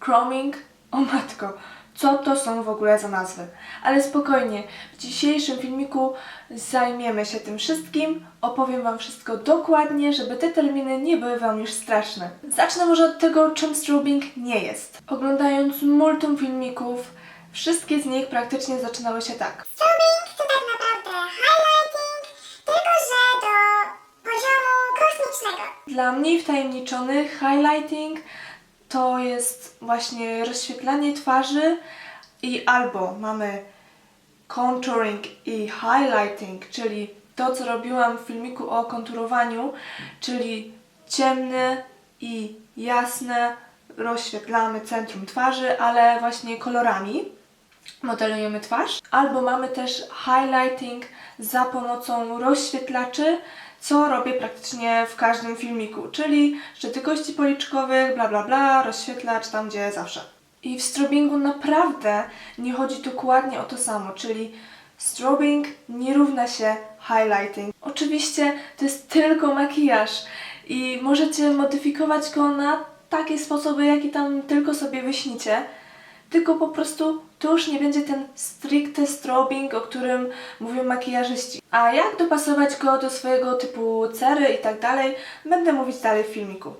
chroming, o matko, co to są w ogóle za nazwy? Ale spokojnie, w dzisiejszym filmiku zajmiemy się tym wszystkim, opowiem Wam wszystko dokładnie, żeby te terminy nie były Wam już straszne. Zacznę może od tego, czym strobing nie jest. Oglądając multum filmików, wszystkie z nich praktycznie zaczynały się tak. Strobing to tak naprawdę highlighting, tylko że do poziomu kosmicznego. Dla mniej wtajemniczonych highlighting to jest właśnie rozświetlanie twarzy i albo mamy contouring i highlighting, czyli to, co robiłam w filmiku o konturowaniu, czyli ciemne i jasne rozświetlamy centrum twarzy, ale właśnie kolorami modelujemy twarz. Albo mamy też highlighting za pomocą rozświetlaczy, co robię praktycznie w każdym filmiku, czyli szczyty kości policzkowych, bla bla bla, rozświetlacz tam gdzie zawsze. I w strobingu naprawdę nie chodzi dokładnie o to samo, czyli strobing nie równa się highlighting. Oczywiście to jest tylko makijaż i możecie modyfikować go na takie sposoby, jakie tam tylko sobie wyśnicie, tylko po prostu to już nie będzie ten stricte strobing, o którym mówią makijażyści. A jak dopasować go do swojego typu cery i tak dalej, będę mówić dalej w filmiku.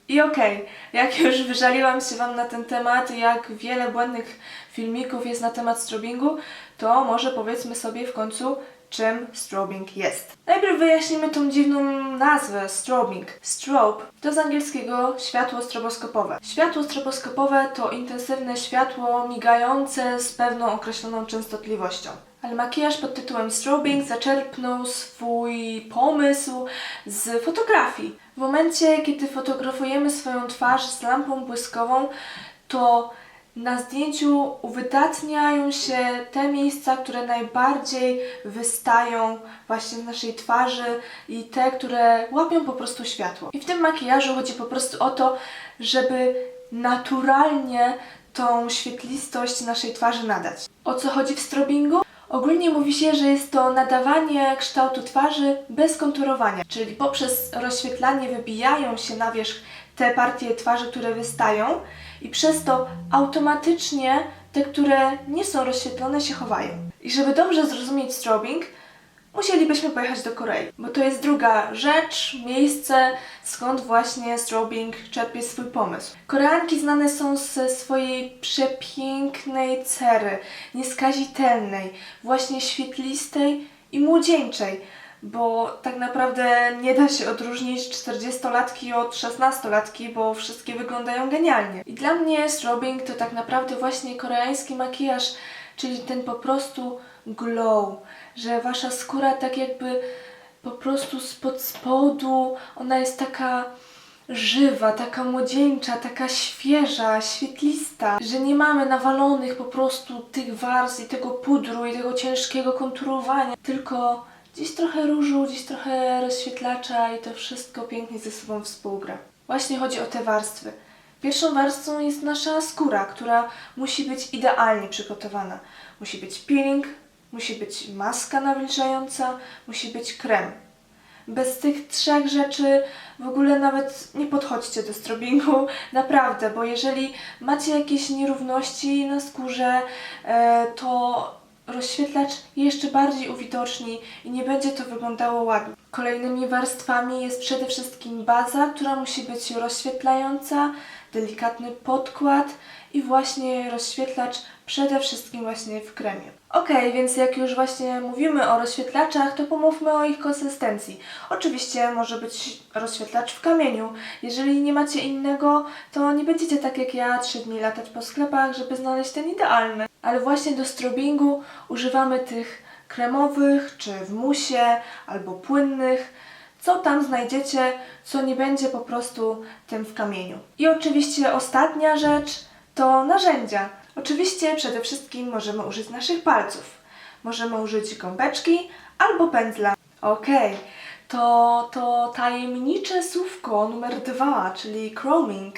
I okej, jak już wyżaliłam się Wam na ten temat i jak wiele błędnych filmików jest na temat strobingu, to może powiedzmy sobie w końcu, czym strobing jest. Najpierw wyjaśnimy tą dziwną nazwę strobing. Strobe to z angielskiego światło stroboskopowe. Światło stroboskopowe to intensywne światło migające z pewną określoną częstotliwością. Ale makijaż pod tytułem strobing zaczerpnął swój pomysł z fotografii. W momencie, kiedy fotografujemy swoją twarz z lampą błyskową, to na zdjęciu uwydatniają się te miejsca, które najbardziej wystają właśnie z naszej twarzy i te, które łapią po prostu światło. I w tym makijażu chodzi po prostu o to, żeby naturalnie tą świetlistość naszej twarzy nadać. O co chodzi w strobingu? Ogólnie mówi się, że jest to nadawanie kształtu twarzy bez konturowania, czyli poprzez rozświetlanie wybijają się na wierzch te partie twarzy, które wystają i przez to automatycznie te, które nie są rozświetlone, się chowają. I żeby dobrze zrozumieć strobing, musielibyśmy pojechać do Korei, bo to jest druga rzecz, miejsce, skąd właśnie strobing czerpie swój pomysł. Koreanki znane są ze swojej przepięknej cery, nieskazitelnej, właśnie świetlistej i młodzieńczej, bo tak naprawdę nie da się odróżnić 40-latki od 16-latki, bo wszystkie wyglądają genialnie. I dla mnie strobing to tak naprawdę właśnie koreański makijaż, czyli ten po prostu glow, że wasza skóra tak jakby po prostu spod spodu, ona jest taka żywa, taka młodzieńcza, taka świeża, świetlista, że nie mamy nawalonych po prostu tych warstw i tego pudru i tego ciężkiego konturowania, tylko gdzieś trochę różu, gdzieś trochę rozświetlacza i to wszystko pięknie ze sobą współgra. Właśnie chodzi o te warstwy. Pierwszą warstwą jest nasza skóra, która musi być idealnie przygotowana. Musi być peeling, musi być maska nawilżająca, musi być krem. Bez tych trzech rzeczy w ogóle nawet nie podchodźcie do strobingu, naprawdę, bo jeżeli macie jakieś nierówności na skórze, to rozświetlacz jeszcze bardziej uwidoczni i nie będzie to wyglądało ładnie. Kolejnymi warstwami jest przede wszystkim baza, która musi być rozświetlająca, delikatny podkład i właśnie rozświetlacz przede wszystkim właśnie w kremie. Okej, więc jak już właśnie mówimy o rozświetlaczach, to pomówmy o ich konsystencji. Oczywiście może być rozświetlacz w kamieniu. Jeżeli nie macie innego, to nie będziecie tak jak ja 3 dni latać po sklepach, żeby znaleźć ten idealny. Ale właśnie do strobingu używamy tych kremowych, czy w musie, albo płynnych, co tam znajdziecie, co nie będzie po prostu tym w kamieniu. I oczywiście ostatnia rzecz to narzędzia. Oczywiście przede wszystkim możemy użyć naszych palców. Możemy użyć gąbeczki albo pędzla. Okej, to tajemnicze słówko numer 2, czyli chroming.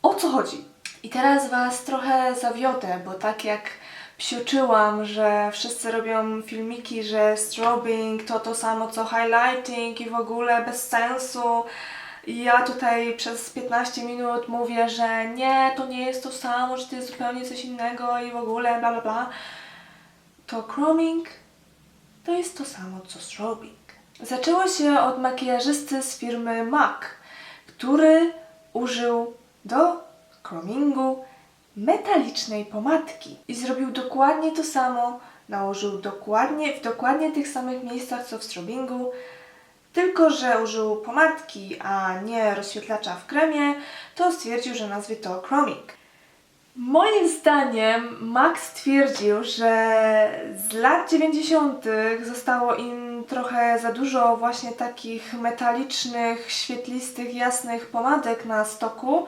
O co chodzi? I teraz Was trochę zawiodę, bo tak jak psioczyłam, że wszyscy robią filmiki, że strobing to to samo co highlighting i w ogóle bez sensu I ja tutaj przez 15 minut mówię, że nie, to nie jest to samo, że to jest zupełnie coś innego i w ogóle bla bla bla. To chroming to jest to samo co strobing. Zaczęło się od makijażysty z firmy MAC, który użył do chromingu metalicznej pomadki i zrobił dokładnie to samo, nałożył w dokładnie tych samych miejscach co w strobingu, tylko że użył pomadki, a nie rozświetlacza w kremie, to stwierdził, że nazwie to chroming. Moim zdaniem Max stwierdził, że z lat 90. zostało im trochę za dużo właśnie takich metalicznych, świetlistych, jasnych pomadek na stoku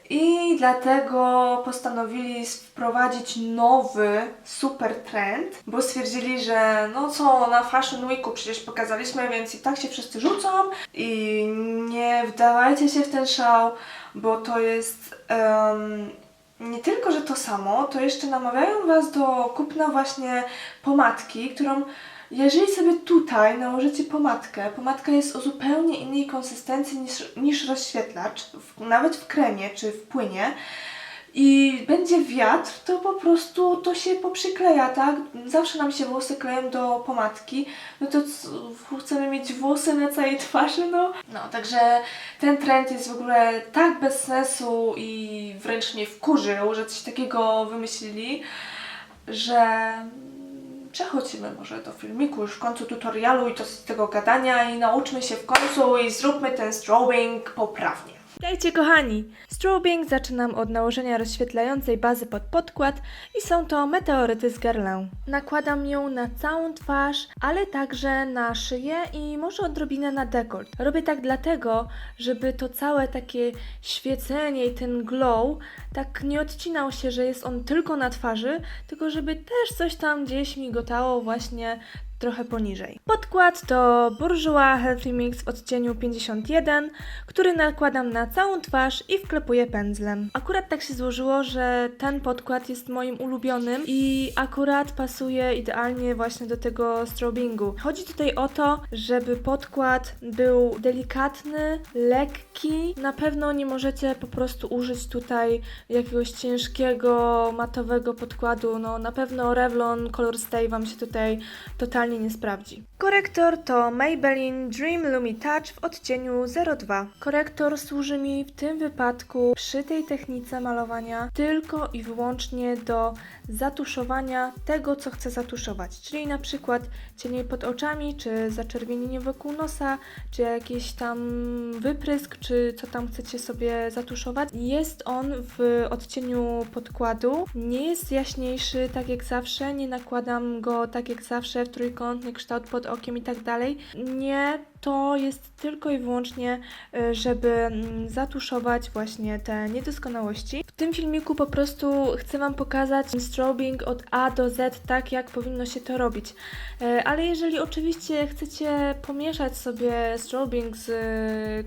i dlatego postanowili wprowadzić nowy super trend, bo stwierdzili, że no co, na Fashion Weeku przecież pokazaliśmy, więc i tak się wszyscy rzucą i nie wdawajcie się w ten szał, bo to jest nie tylko, że to samo, to jeszcze namawiają Was do kupna właśnie pomadki, którą jeżeli sobie tutaj nałożycie pomadkę, pomadka jest o zupełnie innej konsystencji niż rozświetlacz, nawet w kremie czy w płynie, i będzie wiatr, to po prostu to się poprzykleja, tak? Zawsze nam się włosy kleją do pomadki, no to chcemy mieć włosy na całej twarzy, no. No, także ten trend jest w ogóle tak bez sensu i wręcz mnie wkurzył, że coś takiego wymyślili, że przechodzimy może do filmiku już w końcu tutorialu i to z tego gadania i nauczmy się w końcu i zróbmy ten strobing poprawnie. Witajcie kochani! Strobing zaczynam od nałożenia rozświetlającej bazy pod podkład i są to meteoryty z Guerlain. Nakładam ją na całą twarz, ale także na szyję i może odrobinę na dekolt. Robię tak dlatego, żeby to całe takie świecenie i ten glow tak nie odcinał się, że jest on tylko na twarzy, tylko żeby też coś tam gdzieś migotało właśnie trochę poniżej. Podkład to Bourjois Healthy Mix w odcieniu 51, który nakładam na całą twarz i wklepuję pędzlem. Akurat tak się złożyło, że ten podkład jest moim ulubionym i akurat pasuje idealnie właśnie do tego strobingu. Chodzi tutaj o to, żeby podkład był delikatny, lekki. Na pewno nie możecie po prostu użyć tutaj jakiegoś ciężkiego, matowego podkładu. No na pewno Revlon Color Stay Wam się tutaj totalnie nie sprawdzi. Korektor to Maybelline Dream Lumi Touch w odcieniu 02. Korektor służy mi w tym wypadku przy tej technice malowania tylko i wyłącznie do zatuszowania tego, co chcę zatuszować, czyli na przykład cienie pod oczami, czy zaczerwienienie wokół nosa, czy jakiś tam wyprysk, czy co tam chcecie sobie zatuszować. Jest on w odcieniu podkładu, nie jest jaśniejszy tak jak zawsze, nie nakładam go tak jak zawsze w trójkątny kształt pod okiem i tak dalej. Nie, to jest tylko i wyłącznie, żeby zatuszować właśnie te niedoskonałości. W tym filmiku po prostu chcę Wam pokazać strobing od A do Z, tak jak powinno się to robić. Ale jeżeli oczywiście chcecie pomieszać sobie strobing z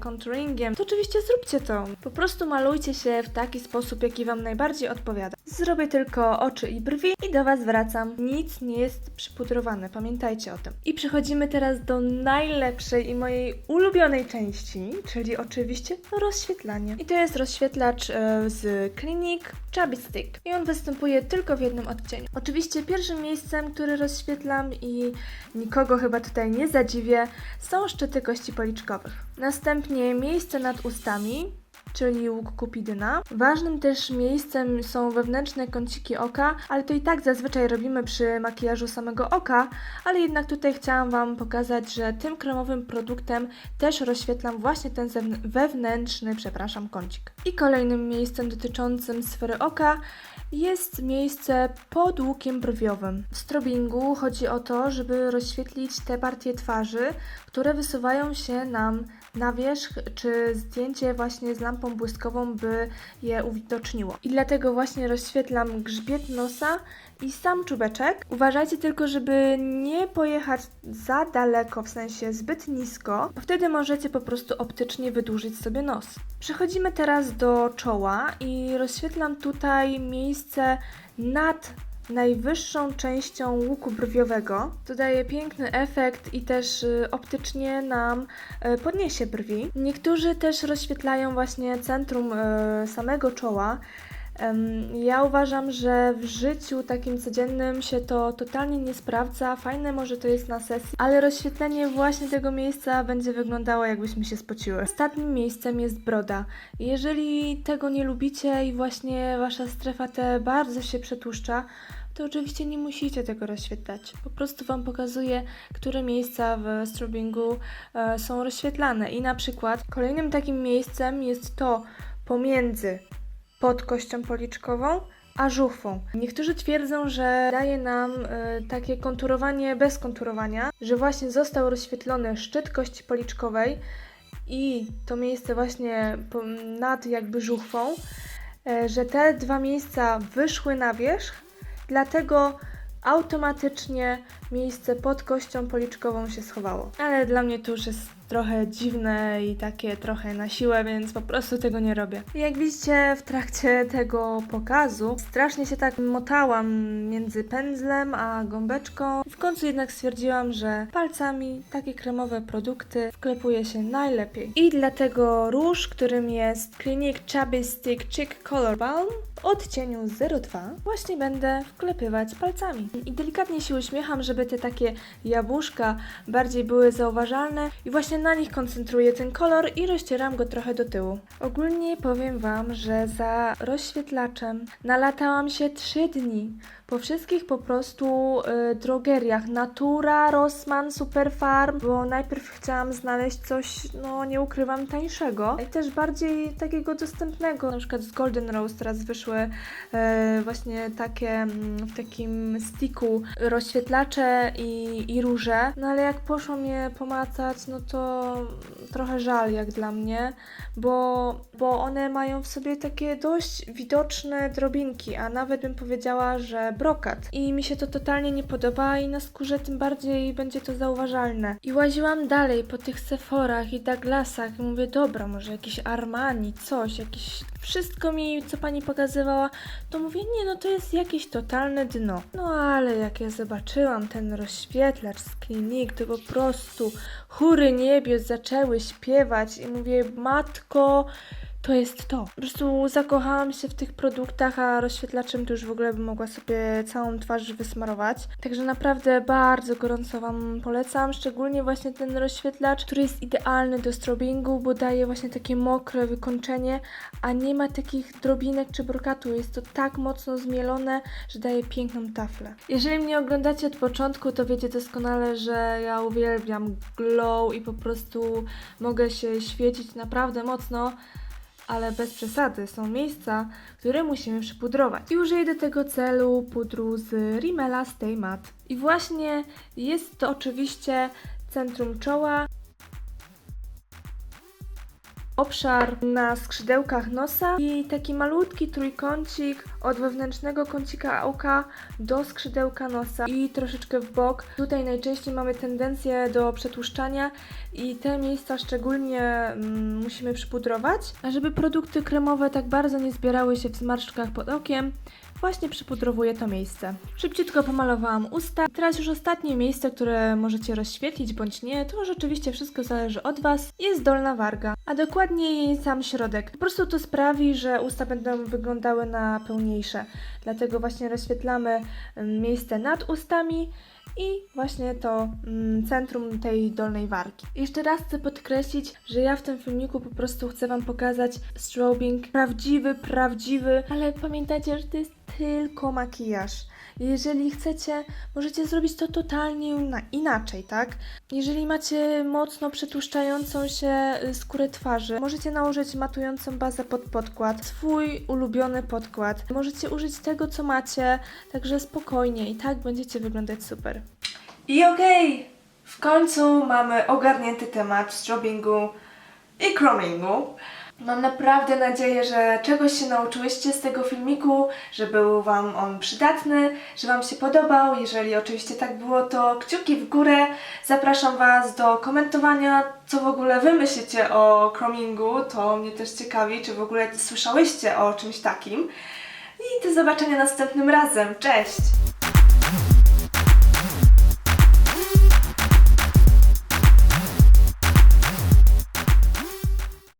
contouringiem, to oczywiście zróbcie to. Po prostu malujcie się w taki sposób, jaki Wam najbardziej odpowiada. Zrobię tylko oczy i brwi i do Was wracam. Nic nie jest przypudrowane, pamiętajcie o tym. I przechodzimy teraz do najlepszej i mojej ulubionej części, czyli oczywiście rozświetlanie. I to jest rozświetlacz z Clinique Chubby Stick. I on występuje tylko w jednym odcieniu. Oczywiście pierwszym miejscem, który rozświetlam i nikogo chyba tutaj nie zadziwię, są szczyty kości policzkowych. Następnie miejsce nad ustami, czyli łuk kupidyna. Ważnym też miejscem są wewnętrzne kąciki oka, ale to i tak zazwyczaj robimy przy makijażu samego oka, ale jednak tutaj chciałam Wam pokazać, że tym kremowym produktem też rozświetlam właśnie ten wewnętrzny, kącik. I kolejnym miejscem dotyczącym sfery oka jest miejsce pod łukiem brwiowym. W strobingu chodzi o to, żeby rozświetlić te partie twarzy, które wysuwają się nam na wierzch, czy zdjęcie właśnie z lampą błyskową by je uwidoczniło. I dlatego właśnie rozświetlam grzbiet nosa i sam czubeczek. Uważajcie tylko, żeby nie pojechać za daleko, w sensie zbyt nisko, bo wtedy możecie po prostu optycznie wydłużyć sobie nos. Przechodzimy teraz do czoła i rozświetlam tutaj miejsce nad najwyższą częścią łuku brwiowego. To daje piękny efekt i też optycznie nam podniesie brwi. Niektórzy też rozświetlają właśnie centrum samego czoła. Ja uważam, że w życiu takim codziennym się to totalnie nie sprawdza. Fajne może to jest na sesji, ale rozświetlenie właśnie tego miejsca będzie wyglądało, jakbyśmy się spociły. Ostatnim miejscem jest broda. Jeżeli tego nie lubicie i właśnie wasza strefa T bardzo się przetłuszcza, to oczywiście nie musicie tego rozświetlać. Po prostu Wam pokazuję, które miejsca w strobingu są rozświetlane. I na przykład kolejnym takim miejscem jest to pomiędzy pod kością policzkową a żuchwą. Niektórzy twierdzą, że daje nam takie konturowanie bez konturowania, że właśnie został rozświetlony szczyt kości policzkowej i to miejsce właśnie nad jakby żuchwą, że te dwa miejsca wyszły na wierzch, dlatego automatycznie miejsce pod kością policzkową się schowało. Ale dla mnie to już jest trochę dziwne i takie trochę na siłę, więc po prostu tego nie robię. Jak widzicie, w trakcie tego pokazu strasznie się tak motałam między pędzlem a gąbeczką. W końcu jednak stwierdziłam, że palcami takie kremowe produkty wklepuje się najlepiej. I dlatego róż, którym jest Clinique Chubby Stick Cheek Color Balm w odcieniu 02 właśnie będę wklepywać palcami. I delikatnie się uśmiecham, żeby te takie jabłuszka bardziej były zauważalne i właśnie na nich koncentruję ten kolor i rozcieram go trochę do tyłu. Ogólnie powiem Wam, że za rozświetlaczem nalatałam się 3 dni. Po wszystkich po prostu drogeriach Natura, Rossmann, Superfarm, bo najpierw chciałam znaleźć coś, no nie ukrywam, tańszego i też bardziej takiego dostępnego. Na przykład z Golden Rose teraz wyszły właśnie takie w takim sticku rozświetlacze i róże, no ale jak poszłam je pomacać, no to trochę żal jak dla mnie, bo one mają w sobie takie dość widoczne drobinki, a nawet bym powiedziała, że brokat. I mi się to totalnie nie podoba i na skórze tym bardziej będzie to zauważalne. I łaziłam dalej po tych Sephorach i Douglasach i mówię, dobra, może jakiś Armani, coś, jakiś... Wszystko mi, co pani pokazywała, to mówię, nie, no to jest jakieś totalne dno. No ale jak ja zobaczyłam ten rozświetlacz z Clinique, to po prostu chóry niebios zaczęły śpiewać i mówię, matko, to jest to. Po prostu zakochałam się w tych produktach, a rozświetlaczem to już w ogóle bym mogła sobie całą twarz wysmarować. Także naprawdę bardzo gorąco Wam polecam, szczególnie właśnie ten rozświetlacz, który jest idealny do strobingu, bo daje właśnie takie mokre wykończenie, a nie ma takich drobinek czy brokatu. Jest to tak mocno zmielone, że daje piękną taflę. Jeżeli mnie oglądacie od początku, to wiecie doskonale, że ja uwielbiam glow i po prostu mogę się świecić naprawdę mocno, ale bez przesady, są miejsca, które musimy przypudrować. I użyję do tego celu pudru z Rimmela Stay Matte. I właśnie jest to oczywiście centrum czoła, obszar na skrzydełkach nosa i taki malutki trójkącik od wewnętrznego kącika oka do skrzydełka nosa i troszeczkę w bok. Tutaj najczęściej mamy tendencję do przetłuszczania i te miejsca szczególnie musimy przypudrować. A żeby produkty kremowe tak bardzo nie zbierały się w zmarszczkach pod okiem, właśnie przypudrowuję to miejsce. Szybciutko pomalowałam usta. Teraz już ostatnie miejsce, które możecie rozświetlić bądź nie, to rzeczywiście wszystko zależy od Was, jest dolna warga, a dokładniej jej sam środek. Po prostu to sprawi, że usta będą wyglądały na pełniejsze. Dlatego właśnie rozświetlamy miejsce nad ustami i właśnie to centrum tej dolnej wargi. Jeszcze raz chcę podkreślić, że ja w tym filmiku po prostu chcę Wam pokazać strobing prawdziwy, ale pamiętajcie, że to jest tylko makijaż. Jeżeli chcecie, możecie zrobić to totalnie inaczej, tak? Jeżeli macie mocno przetłuszczającą się skórę twarzy, możecie nałożyć matującą bazę pod podkład, swój ulubiony podkład. Możecie użyć tego, co macie, także spokojnie i tak będziecie wyglądać super. I okej, w końcu mamy ogarnięty temat strobingu i chromingu. Mam naprawdę nadzieję, że czegoś się nauczyłyście z tego filmiku, że był Wam on przydatny, że Wam się podobał. Jeżeli oczywiście tak było, to kciuki w górę. Zapraszam Was do komentowania, co w ogóle Wy myślicie o chromingu. To mnie też ciekawi, czy w ogóle słyszałyście o czymś takim. i do zobaczenia następnym razem. Cześć!